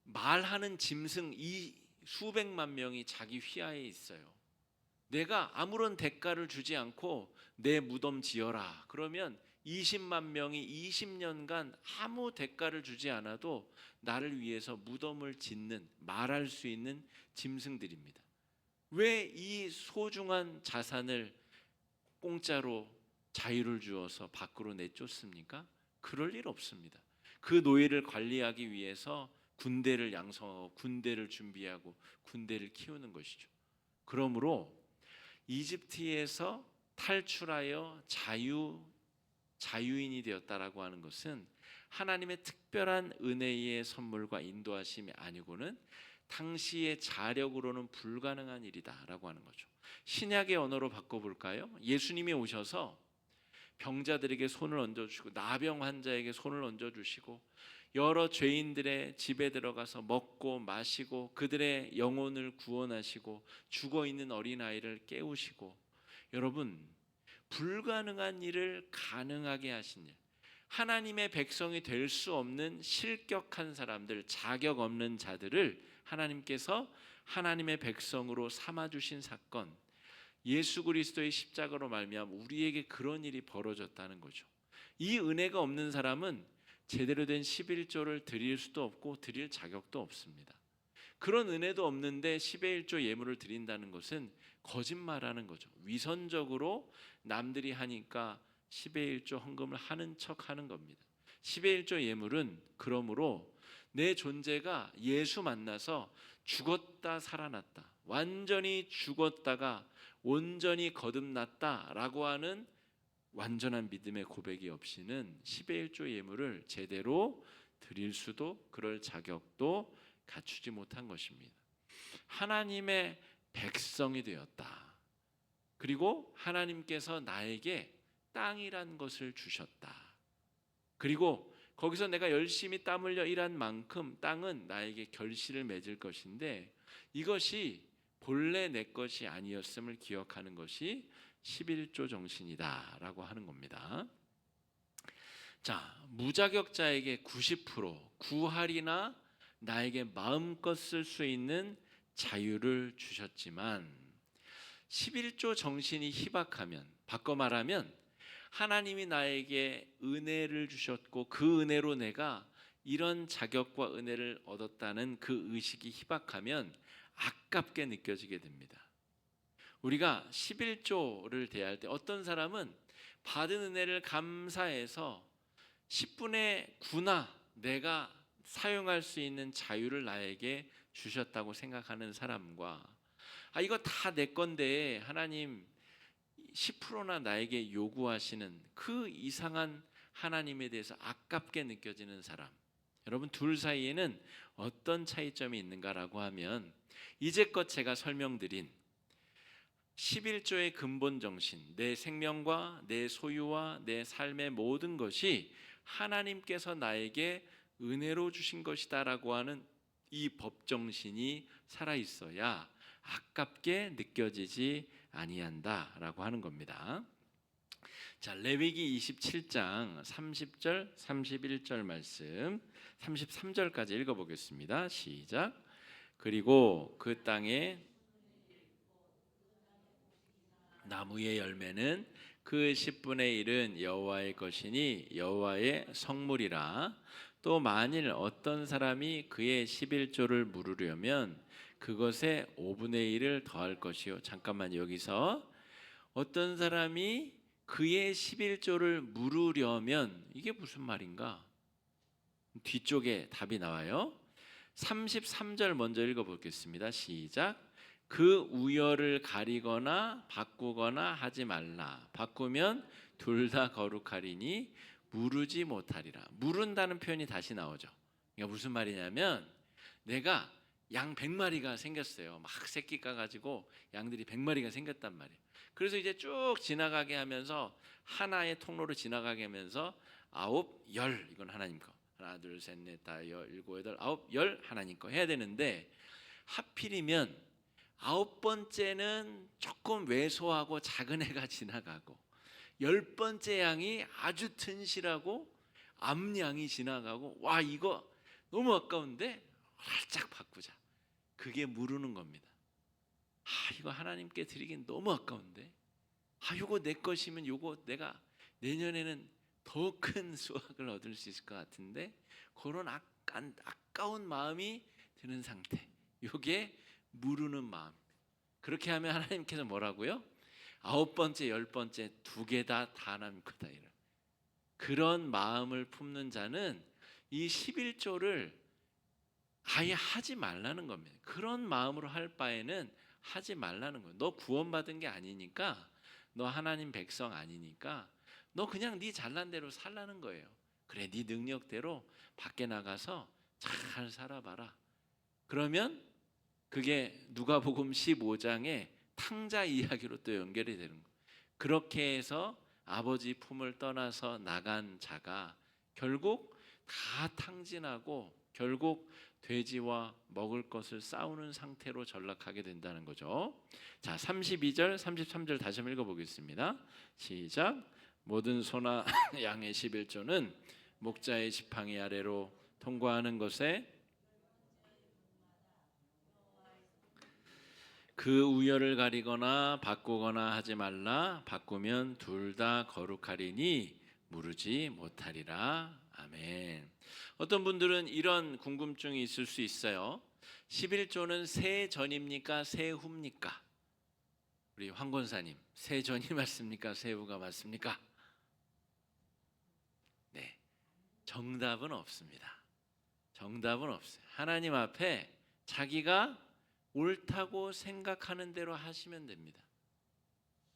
말하는 짐승 이 수백만 명이 자기 휘하에 있어요. 내가 아무런 대가를 주지 않고 내 무덤 지어라 그러면 20만 명이 20년간 아무 대가를 주지 않아도 나를 위해서 무덤을 짓는, 말할 수 있는 짐승들입니다. 왜 이 소중한 자산을 공짜로 자유를 주어서 밖으로 내쫓습니까? 그럴 일 없습니다. 그 노예를 관리하기 위해서 군대를 양성하고 군대를 준비하고 군대를 키우는 것이죠. 그러므로 이집트에서 탈출하여 자유인이 되었다라고 하는 것은 하나님의 특별한 은혜의 선물과 인도하심이 아니고는 당시의 자력으로는 불가능한 일이다라고 하는 거죠. 신약의 언어로 바꿔볼까요? 예수님이 오셔서 병자들에게 손을 얹어주시고 나병 환자에게 손을 얹어주시고 여러 죄인들의 집에 들어가서 먹고 마시고 그들의 영혼을 구원하시고 죽어있는 어린아이를 깨우시고, 여러분, 불가능한 일을 가능하게 하신 일, 하나님의 백성이 될 수 없는 실격한 사람들, 자격 없는 자들을 하나님께서 하나님의 백성으로 삼아주신 사건, 예수 그리스도의 십자가로 말미암아 우리에게 그런 일이 벌어졌다는 거죠. 이 은혜가 없는 사람은 제대로 된 11조를 드릴 수도 없고 드릴 자격도 없습니다. 그런 은혜도 없는데 10의 1조 예물을 드린다는 것은 거짓말하는 거죠. 위선적으로 남들이 하니까 10의 1조 헌금을 하는 척 하는 겁니다. 10의 1조 예물은 그러므로 내 존재가 예수 만나서 죽었다 살아났다, 완전히 죽었다가 온전히 거듭났다라고 하는 완전한 믿음의 고백이 없이는 10의 1조 예물을 제대로 드릴 수도 그럴 자격도 갖추지 못한 것입니다. 하나님의 백성이 되었다. 그리고 하나님께서 나에게 땅이란 것을 주셨다. 그리고 거기서 내가 열심히 땀 흘려 일한 만큼 땅은 나에게 결실을 맺을 것인데 이것이 본래 내 것이 아니었음을 기억하는 것이 11조 정신이다라고 하는 겁니다. 자, 무자격자에게 90% 구할이나 나에게 마음껏 쓸 수 있는 자유를 주셨지만 11조 정신이 희박하면, 바꿔 말하면 하나님이 나에게 은혜를 주셨고 그 은혜로 내가 이런 자격과 은혜를 얻었다는 그 의식이 희박하면 아깝게 느껴지게 됩니다. 우리가 11조를 대할 때 어떤 사람은 받은 은혜를 감사해서 10분의 9나 내가 사용할 수 있는 자유를 나에게 주셨다고 생각하는 사람과 이거 다 내 건데 하나님 10%나 나에게 요구하시는 그 이상한 하나님에 대해서 아깝게 느껴지는 사람, 여러분 둘 사이에는 어떤 차이점이 있는가라고 하면 이제껏 제가 설명드린 11조의 근본 정신, 내 생명과 내 소유와 내 삶의 모든 것이 하나님께서 나에게 은혜로 주신 것이다라고 하는 이 법정신이 살아있어야 아깝게 느껴지지 아니한다라고 하는 겁니다. 자, 레위기 27장 30절 31절 말씀 33절까지 읽어보겠습니다. 시작. 그리고 그 땅에 나무의 열매는 그 10분의 1은 여호와의 것이니 여호와의 성물이라. 또 만일 어떤 사람이 그의 11조를 물으려면 그것에 5분의 1을 더할 것이요. 잠깐만, 여기서 어떤 사람이 그의 11조를 물으려면 이게 무슨 말인가? 뒤쪽에 답이 나와요. 33절 먼저 읽어보겠습니다. 시작. 그 우열을 가리거나 바꾸거나 하지 말라. 바꾸면 둘 다 거룩하리니 무르지 못하리라. 무른다는 표현이 다시 나오죠. 그러니까 무슨 말이냐면 내가 양 100마리가 생겼어요. 막 새끼 까가지고 양들이 100마리가 생겼단 말이에요. 그래서 이제 쭉 지나가게 하면서 하나의 통로로 지나가게 하면서 9, 10 이건 하나님 거. 하나, 둘, 셋, 넷, 다, 일곱, 여덟, 아홉, 열 하나님 거 해야 되는데 하필이면 9번째는 조금 왜소하고 작은 애가 지나가고 10번째 양이 아주 튼실하고 암양이 지나가고 와 이거 너무 아까운데 살짝 바꾸자. 그게 무르는 겁니다. 이거 하나님께 드리긴 너무 아까운데 이거 내 것이면 이거 내가 내년에는 더 큰 수확을 얻을 수 있을 것 같은데 그런 아까운 마음이 드는 상태. 이게 무르는 마음. 그렇게 하면 하나님께서 뭐라고요? 9번째, 10번째 두 개 다 하나님 거다. 이런 그런 마음을 품는 자는 이 11조를 아예 하지 말라는 겁니다. 그런 마음으로 할 바에는 하지 말라는 거예요. 너 구원받은 게 아니니까, 너 하나님 백성 아니니까 너 그냥 네 잘난 대로 살라는 거예요. 그래, 네 능력대로 밖에 나가서 잘 살아봐라. 그러면 그게 누가복음 15장의 탕자 이야기로 또 연결이 되는 거예요. 그렇게 해서 아버지 품을 떠나서 나간 자가 결국 다 탕진하고 결국 돼지와 먹을 것을 싸우는 상태로 전락하게 된다는 거죠. 자, 32절, 33절 다시 한번 읽어보겠습니다. 시작. 모든 소나 양의 11조는 목자의 지팡이 아래로 통과하는 것에 그 우열을 가리거나 바꾸거나 하지 말라. 바꾸면 둘 다 거룩하리니 무르지 못하리라. 아멘. 어떤 분들은 이런 궁금증이 있을 수 있어요. 11조는 새 전입니까? 새 후입니까? 우리 황 권사님, 새 전이 맞습니까? 새 후가 맞습니까? 네, 정답은 없습니다. 정답은 없어요. 하나님 앞에 자기가 옳다고 생각하는 대로 하시면 됩니다.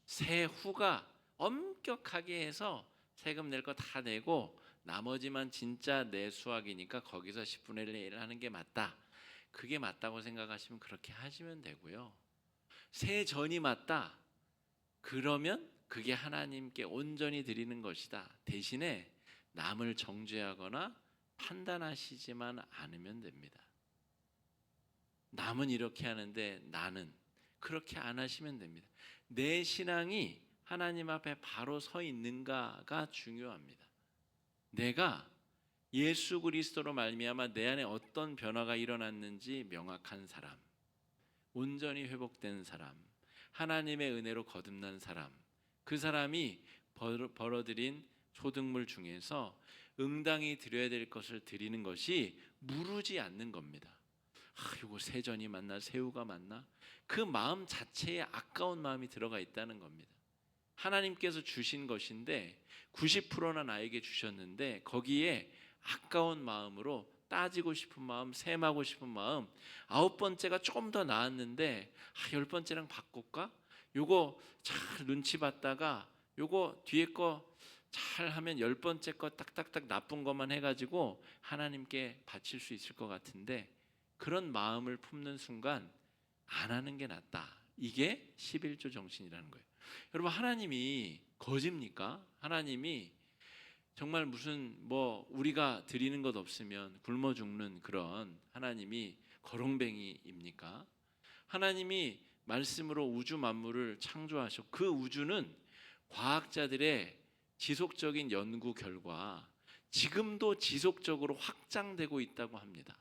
새 후가 엄격하게 해서 세금 낼 거 다 내고 나머지만 진짜 내 수학이니까 거기서 10분의 1 하는 게 맞다. 그게 맞다고 생각하시면 그렇게 하시면 되고요. 새 전이 맞다. 그러면 그게 하나님께 온전히 드리는 것이다. 대신에 남을 정죄하거나 판단하시지만 않으면 됩니다. 남은 이렇게 하는데 나는 그렇게 안 하시면 됩니다. 내 신앙이 하나님 앞에 바로 서 있는가가 중요합니다. 내가 예수 그리스도로 말미암아 내 안에 어떤 변화가 일어났는지 명확한 사람, 온전히 회복된 사람, 하나님의 은혜로 거듭난 사람, 그 사람이 벌어들인 소득물 중에서 응당히 드려야 될 것을 드리는 것이 무르지 않는 겁니다. 이거 새전이 맞나 새우가 맞나? 그 마음 자체에 아까운 마음이 들어가 있다는 겁니다. 하나님께서 주신 것인데 90%나 나에게 주셨는데 거기에 아까운 마음으로 따지고 싶은 마음, 셈하고 싶은 마음, 9번째가 조금 더 나았는데 10번째랑 바꿀까? 요거 잘 눈치 봤다가 요거 뒤에 거 잘 하면 10번째 거 딱딱딱 나쁜 것만 해가지고 하나님께 바칠 수 있을 것 같은데 그런 마음을 품는 순간 안 하는 게 낫다. 이게 11조 정신이라는 거예요. 여러분, 하나님이 거짓입니까? 하나님이 정말 무슨 우리가 드리는 것 없으면 굶어 죽는 그런 하나님이 거렁뱅이입니까? 하나님이 말씀으로 우주 만물을 창조하셨고 그 우주는 과학자들의 지속적인 연구 결과 지금도 지속적으로 확장되고 있다고 합니다.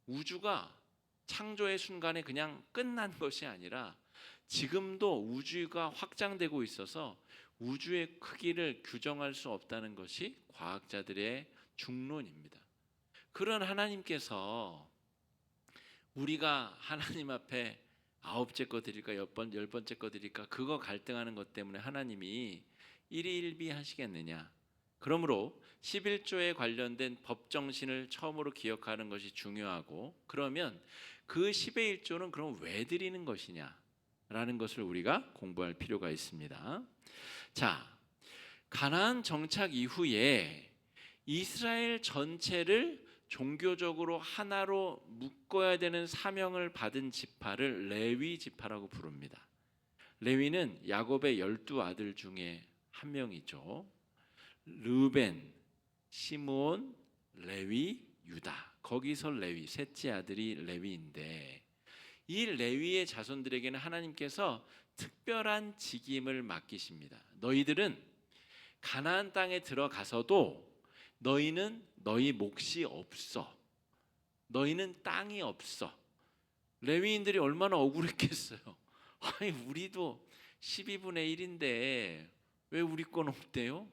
우주가 창조의 순간에 그냥 끝난 것이 아니라 지금도 우주가 확장되고 있어서 우주의 크기를 규정할 수 없다는 것이 과학자들의 중론입니다. 그런 하나님께서 우리가 하나님 앞에 9째 거 드릴까 10번째 거 드릴까 그거 갈등하는 것 때문에 하나님이 일희일비 하시겠느냐. 그러므로 11조에 관련된 법정신을 처음으로 기억하는 것이 중요하고 그러면 그 10의 1조는 그럼 왜 드리는 것이냐 라는 것을 우리가 공부할 필요가 있습니다. 자, 가나안 정착 이후에 이스라엘 전체를 종교적으로 하나로 묶어야 되는 사명을 받은 지파를 레위 지파라고 부릅니다. 레위는 야곱의 12아들 중에 한 명이죠. 르벤, 시므온, 레위, 유다. 거기서 레위, 셋째 아들이 레위인데, 이 레위의 자손들에게는 하나님께서 특별한 직임을 맡기십니다. 너희들은 가나안 땅에 들어가서도 너희는 너희 몫이 없어. 너희는 땅이 없어. 레위인들이 얼마나 억울했겠어요. 아니, 우리도 12분의 1인데 왜 우리 건 없대요?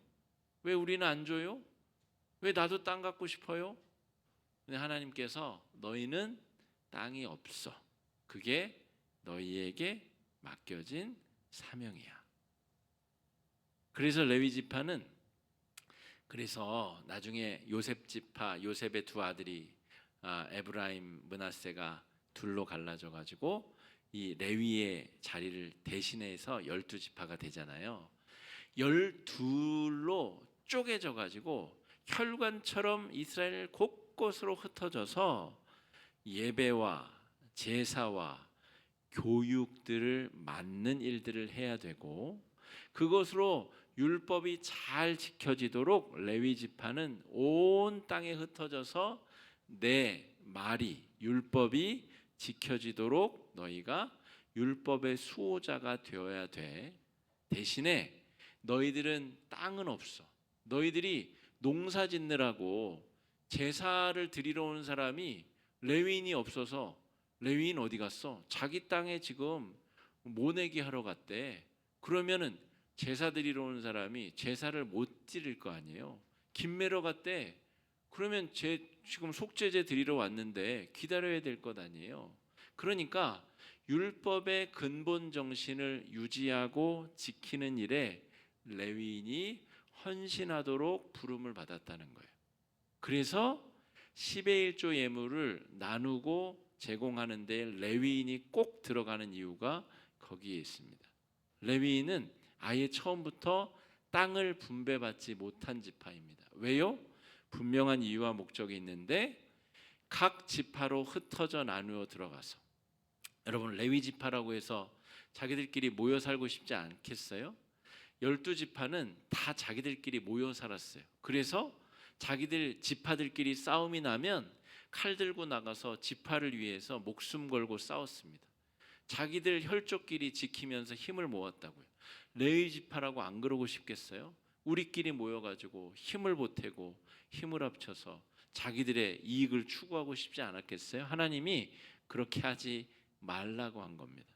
왜 우리는 안 줘요? 왜 나도 땅 갖고 싶어요? 근데 하나님께서 너희는 땅이 없어. 그게 너희에게 맡겨진 사명이야. 그래서 레위 지파는, 그래서 나중에 요셉 지파, 요셉의 두 아들이 에브라임, 므낫세가 둘로 갈라져 가지고 이 레위의 자리를 대신해서 12지파가 되잖아요. 12로 쪼개져 가지고 혈관처럼 이스라엘 곳곳으로 흩어져서 예배와 제사와 교육들을 맡는 일들을 해야 되고, 그것으로 율법이 잘 지켜지도록 레위 지파는 온 땅에 흩어져서 내 말이, 율법이 지켜지도록 너희가 율법의 수호자가 되어야 돼. 대신에 너희들은 땅은 없어. 너희들이 농사 짓느라고 제사를 드리러 온 사람이 레위인이 없어서, 레위인 어디 갔어? 자기 땅에 지금 모내기 하러 갔대. 그러면은 제사 드리러 온 사람이 제사를 못 드릴 거 아니에요. 김 매러 갔대. 그러면 지금 속죄제 드리러 왔는데 기다려야 될 것 아니에요. 그러니까 율법의 근본 정신을 유지하고 지키는 일에 레위인이 헌신하도록 부름을 받았다는 거예요. 그래서 10의 1조 예물을 나누고 제공하는 데 레위인이 꼭 들어가는 이유가 거기에 있습니다. 레위인은 아예 처음부터 땅을 분배받지 못한 지파입니다. 왜요? 분명한 이유와 목적이 있는데, 각 지파로 흩어져 나누어 들어가서, 여러분 레위 지파라고 해서 자기들끼리 모여 살고 싶지 않겠어요? 12지파는 다 자기들끼리 모여 살았어요. 그래서 자기들 지파들끼리 싸움이 나면 칼 들고 나가서 지파를 위해서 목숨 걸고 싸웠습니다. 자기들 혈족끼리 지키면서 힘을 모았다고요. 레위 지파라고 안 그러고 싶겠어요? 우리끼리 모여가지고 힘을 보태고 힘을 합쳐서 자기들의 이익을 추구하고 싶지 않았겠어요? 하나님이 그렇게 하지 말라고 한 겁니다.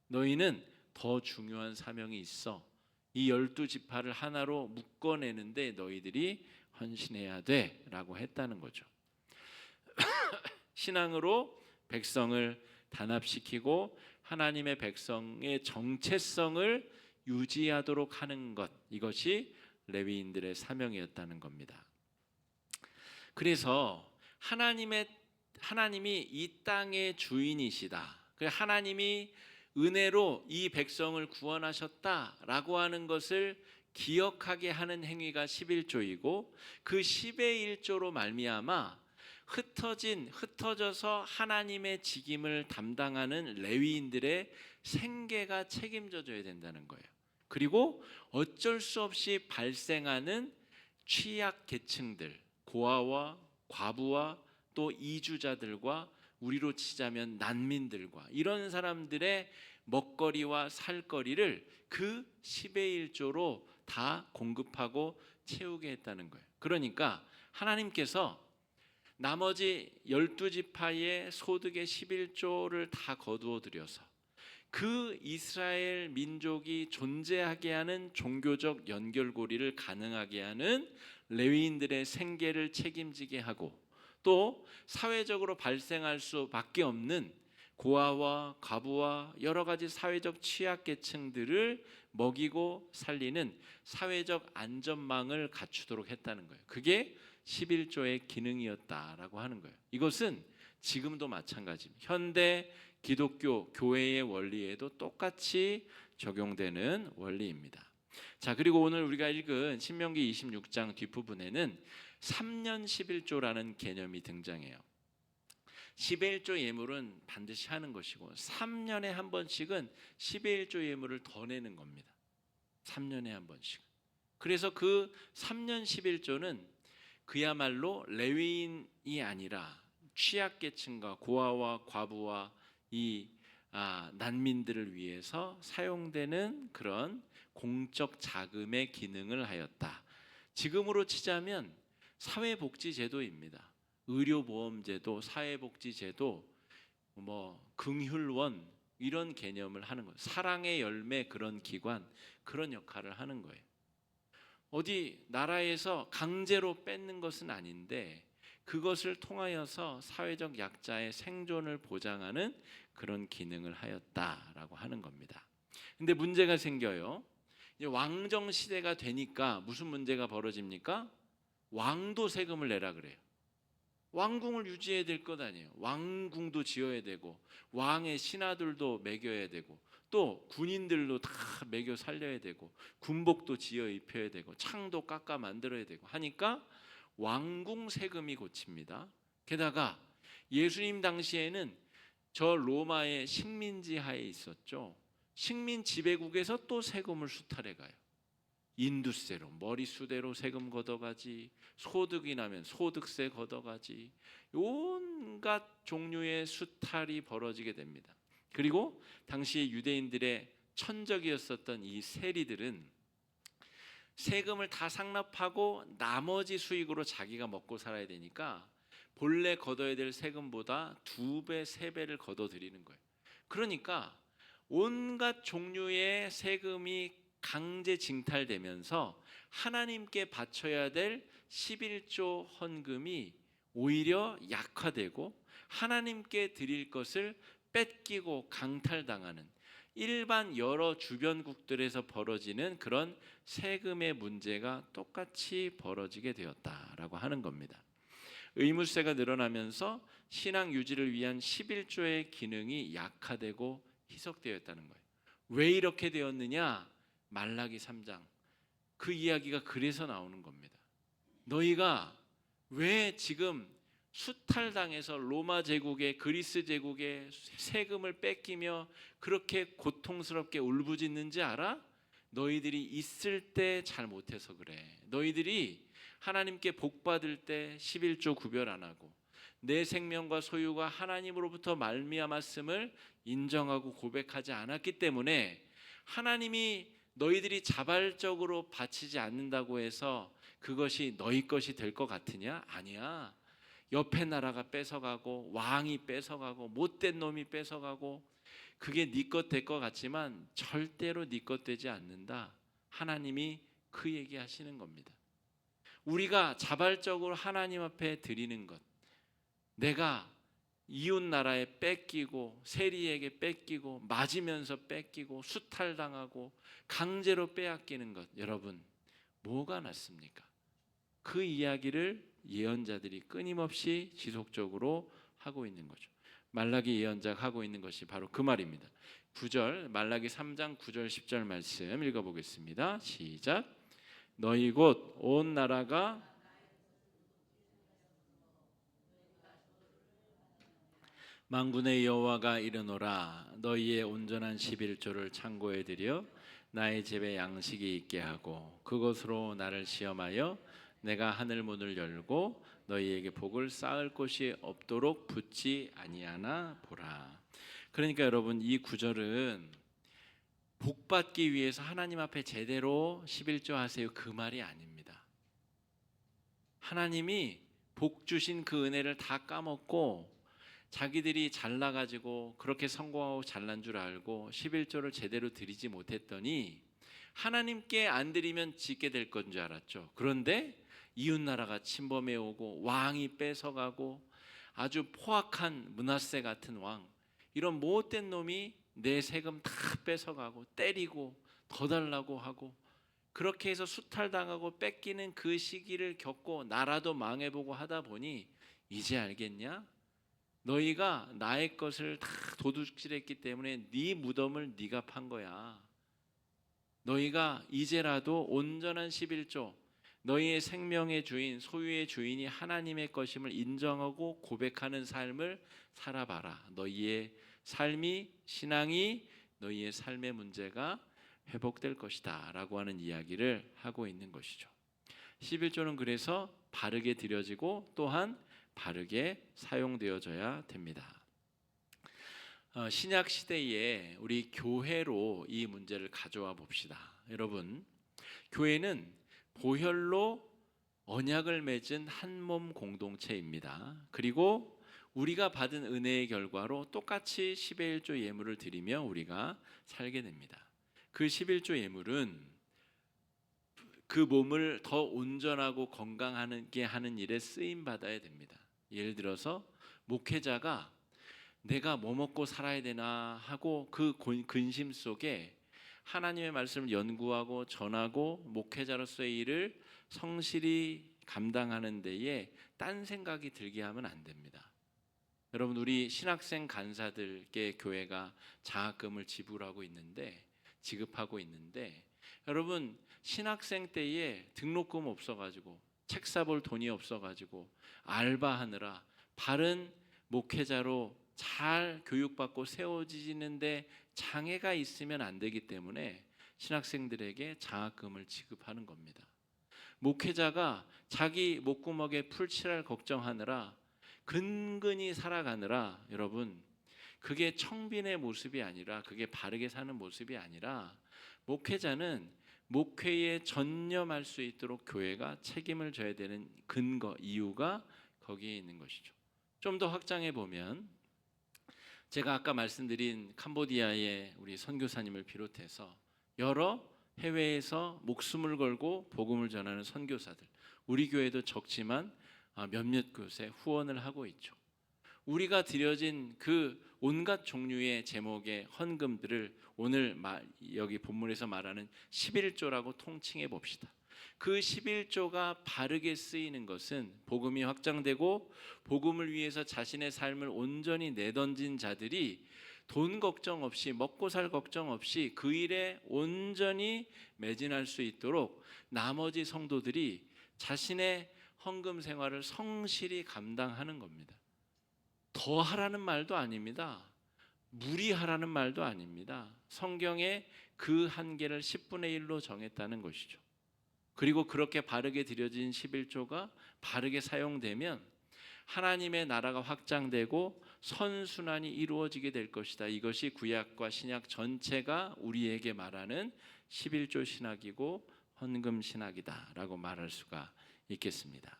너희는 더 중요한 사명이 있어. 이 12지파를 하나로 묶어내는데 너희들이 헌신해야 돼 라고 했다는 거죠. 신앙으로 백성을 단합시키고 하나님의 백성의 정체성을 유지하도록 하는 것, 이것이 레위인들의 사명이었다는 겁니다. 그래서 하나님이 이 땅의 주인이시다. 하나님이 은혜로 이 백성을 구원하셨다라고 하는 것을 기억하게 하는 행위가 11조이고, 그 10의 1조로 말미암아 흩어져서 하나님의 직임을 담당하는 레위인들의 생계가 책임져져야 된다는 거예요. 그리고 어쩔 수 없이 발생하는 취약 계층들, 고아와 과부와 또 이주자들과 우리로 치자면 난민들과 이런 사람들의 먹거리와 살거리를 그 10의 1조로 다 공급하고 채우게 했다는 거예요. 그러니까 하나님께서 나머지 12지파의 소득의 11조를 다 거두어 들여서 그 이스라엘 민족이 존재하게 하는 종교적 연결고리를 가능하게 하는 레위인들의 생계를 책임지게 하고, 또 사회적으로 발생할 수밖에 없는 고아와 과부와 여러 가지 사회적 취약계층들을 먹이고 살리는 사회적 안전망을 갖추도록 했다는 거예요. 그게 11조의 기능이었다라고 하는 거예요. 이것은 지금도 마찬가지입니다. 현대 기독교 교회의 원리에도 똑같이 적용되는 원리입니다. 자, 그리고 오늘 우리가 읽은 신명기 26장 뒷부분에는 3년 11조라는 개념이 등장해요. 11조 예물은 반드시 하는 것이고 3년에 한 번씩은 11조 예물을 더 내는 겁니다. 3년에 한 번씩. 그래서 그 3년 11조는 그야말로 레위인이 아니라 취약계층과 고아와 과부와 이 난민들을 위해서 사용되는 그런 공적 자금의 기능을 하였다. 지금으로 치자면 사회복지제도입니다. 의료보험제도, 사회복지제도, 긍휼원 이런 개념을 하는 거예요. 사랑의 열매 그런 기관, 그런 역할을 하는 거예요. 어디 나라에서 강제로 뺏는 것은 아닌데 그것을 통하여서 사회적 약자의 생존을 보장하는 그런 기능을 하였다라고 하는 겁니다. 근데 문제가 생겨요. 이제 왕정 시대가 되니까 무슨 문제가 벌어집니까? 왕도 세금을 내라 그래요. 왕궁을 유지해야 될 것 아니에요. 왕궁도 지어야 되고 왕의 신하들도 먹여야 되고 또 군인들도 다 먹여 살려야 되고 군복도 지어 입혀야 되고 창도 깎아 만들어야 되고 하니까 왕궁 세금이 고칩니다. 게다가 예수님 당시에는 저 로마의 식민지 하에 있었죠. 식민 지배국에서 또 세금을 수탈해 가요. 인두세로 머리수대로 세금 걷어가지, 소득이 나면 소득세 걷어가지, 온갖 종류의 수탈이 벌어지게 됩니다. 그리고 당시 유대인들의 천적이었었던 이 세리들은 세금을 다 상납하고 나머지 수익으로 자기가 먹고 살아야 되니까 본래 걷어야 될 세금보다 2배, 3배를 걷어들이는 거예요. 그러니까 온갖 종류의 세금이 강제 징탈되면서 하나님께 바쳐야 될 11조 헌금이 오히려 약화되고 하나님께 드릴 것을 뺏기고 강탈당하는 일반 여러 주변국들에서 벌어지는 그런 세금의 문제가 똑같이 벌어지게 되었다라고 하는 겁니다. 의무세가 늘어나면서 신앙 유지를 위한 11조의 기능이 약화되고 희석되었다는 거예요. 왜 이렇게 되었느냐? 말라기 3장 그 이야기가 그래서 나오는 겁니다. 너희가 왜 지금 수탈당해서 로마 제국의 그리스 제국의 세금을 뺏기며 그렇게 고통스럽게 울부짖는지 알아? 너희들이 있을 때 잘 못해서 그래. 너희들이 하나님께 복 받을 때 11조 구별 안 하고 내 생명과 소유가 하나님으로부터 말미암았음을 인정하고 고백하지 않았기 때문에 하나님이 너희들이 자발적으로 바치지 않는다고 해서 그것이 너희 것이 될 것 같으냐? 아니야. 옆에 나라가 뺏어가고 왕이 뺏어가고 못된 놈이 뺏어가고 그게 네 것 될 것 같지만 절대로 네 것 되지 않는다. 하나님이 그 얘기하시는 겁니다. 우리가 자발적으로 하나님 앞에 드리는 것, 내가 이웃 나라에 뺏기고 세리에게 뺏기고 맞으면서 뺏기고 수탈당하고 강제로 빼앗기는 것, 여러분 뭐가 낫습니까? 그 이야기를 예언자들이 끊임없이 지속적으로 하고 있는 거죠. 말라기 예언자가 하고 있는 것이 바로 그 말입니다. 9절 말라기 3장 9절 10절 말씀 읽어보겠습니다. 시작. 너희 곧 온 나라가 만군의 여호와가 이르노라 너희의 온전한 11조를 창고에 들여 나의 집에 양식이 있게 하고 그것으로 나를 시험하여 내가 하늘 문을 열고 너희에게 복을 쌓을 곳이 없도록 붙지 아니하나 보라. 그러니까 여러분 이 구절은 복 받기 위해서 하나님 앞에 제대로 11조 하세요 그 말이 아닙니다. 하나님이 복 주신 그 은혜를 다 까먹고 자기들이 잘나가지고 그렇게 성공하고 잘난 줄 알고 11조를 제대로 드리지 못했더니 하나님께 안 드리면 짓게 될 건 줄 알았죠. 그런데 이웃나라가 침범해 오고 왕이 뺏어가고 아주 포악한 므낫세 같은 왕, 이런 못된 놈이 내 세금 다 뺏어가고 때리고 더 달라고 하고 그렇게 해서 수탈당하고 뺏기는 그 시기를 겪고 나라도 망해보고 하다 보니 이제 알겠냐? 너희가 나의 것을 다 도둑질했기 때문에 네 무덤을 네가 판 거야. 너희가 이제라도 온전한 11조, 너희의 생명의 주인, 소유의 주인이 하나님의 것임을 인정하고 고백하는 삶을 살아봐라. 너희의 삶이, 신앙이, 너희의 삶의 문제가 회복될 것이다 라고 하는 이야기를 하고 있는 것이죠. 11조는 그래서 바르게 드려지고 또한 바르게 사용되어져야 됩니다. 신약 시대에 우리 교회로 이 문제를 가져와 봅시다. 여러분, 교회는 보혈로 언약을 맺은 한 몸 공동체입니다. 그리고 우리가 받은 은혜의 결과로 똑같이 10의 1조 예물을 드리며 우리가 살게 됩니다. 그 11조 예물은 그 몸을 더 온전하고 건강하게 하는 일에 쓰임 받아야 됩니다. 예를 들어서 목회자가 내가 뭐 먹고 살아야 되나 하고 그 근심 속에 하나님의 말씀을 연구하고 전하고 목회자로서의 일을 성실히 감당하는 데에 딴 생각이 들게 하면 안 됩니다. 여러분, 우리 신학생 간사들께 교회가 장학금을 지급하고 있는데 여러분, 신학생 때에 등록금 없어가지고 책 사볼 돈이 없어가지고 알바하느라 바른 목회자로 잘 교육받고 세워지는데 장애가 있으면 안 되기 때문에 신학생들에게 장학금을 지급하는 겁니다. 목회자가 자기 목구멍에 풀칠할 걱정하느라 근근히 살아가느라 여러분, 그게 청빈의 모습이 아니라, 그게 바르게 사는 모습이 아니라 목회자는 목회에 전념할 수 있도록 교회가 책임을 져야 되는 근거, 이유가 거기에 있는 것이죠. 좀 더 확장해 보면 제가 아까 말씀드린 캄보디아의 우리 선교사님을 비롯해서 여러 해외에서 목숨을 걸고 복음을 전하는 선교사들, 우리 교회도 적지만 몇몇 곳에 후원을 하고 있죠. 우리가 드려진 그 온갖 종류의 제목의 헌금들을 오늘 여기 본문에서 말하는 11조라고 통칭해 봅시다. 그 11조가 바르게 쓰이는 것은 복음이 확장되고 복음을 위해서 자신의 삶을 온전히 내던진 자들이 돈 걱정 없이, 먹고 살 걱정 없이 그 일에 온전히 매진할 수 있도록 나머지 성도들이 자신의 헌금 생활을 성실히 감당하는 겁니다. 더 하라는 말도 아닙니다. 무리하라는 말도 아닙니다. 성경에 그 한계를 10분의 1로 정했다는 것이죠. 그리고 그렇게 바르게 드려진 11조가 바르게 사용되면 하나님의 나라가 확장되고 선순환이 이루어지게 될 것이다. 이것이 구약과 신약 전체가 우리에게 말하는 11조 신학이고 헌금 신학이다라고 말할 수가 있겠습니다.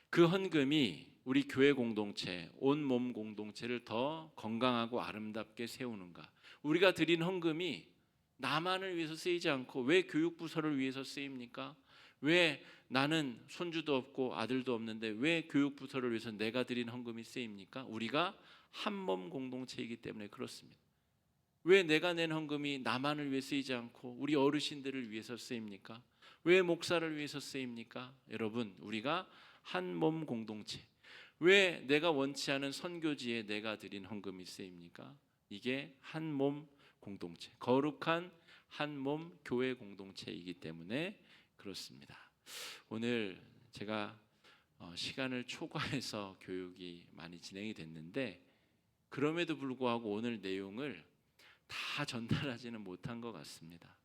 그 헌금이 우리 교회 공동체, 온몸 공동체를 더 건강하고 아름답게 세우는가? 우리가 드린 헌금이 나만을 위해서 쓰이지 않고 왜 교육부서를 위해서 쓰입니까? 왜 나는 손주도 없고 아들도 없는데 왜 교육부서를 위해서 내가 드린 헌금이 쓰입니까? 우리가 한 몸 공동체이기 때문에 그렇습니다. 왜 내가 낸 헌금이 나만을 위해 쓰이지 않고 우리 어르신들을 위해서 쓰입니까? 왜 목사를 위해서 쓰입니까? 여러분, 우리가 한 몸 공동체. 왜 내가 원치 않은 선교지에 내가 드린 헌금이 쓰입니까? 이게 한 몸 공동체, 거룩한 한 몸 교회 공동체이기 때문에 그렇습니다. 오늘 제가 시간을 초과해서 교육이 많이 진행이 됐는데 그럼에도 불구하고 오늘 내용을 다 전달하지는 못한 것 같습니다.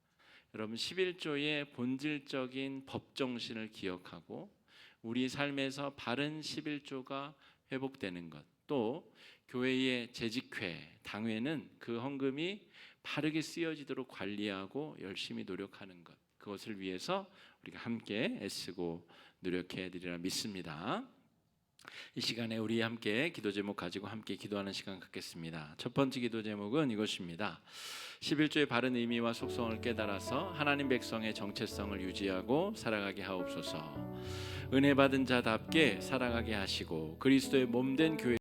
여러분, 11조의 본질적인 법 정신을 기억하고 우리 삶에서 바른 11조가 회복되는 것, 또 교회의 재직회, 당회는 그 헌금이 바르게 쓰여지도록 관리하고 열심히 노력하는 것, 그것을 위해서 우리가 함께 애쓰고 노력해야 되리라 믿습니다. 이 시간에 우리 함께 기도 제목 가지고 함께 기도하는 시간 갖겠습니다. 첫 번째 기도 제목은 이것입니다. 11조의 바른 의미와 속성을 깨달아서 하나님 백성의 정체성을 유지하고 살아가게 하옵소서. 은혜 받은 자답게 살아가게 하시고 그리스도의 몸된 교회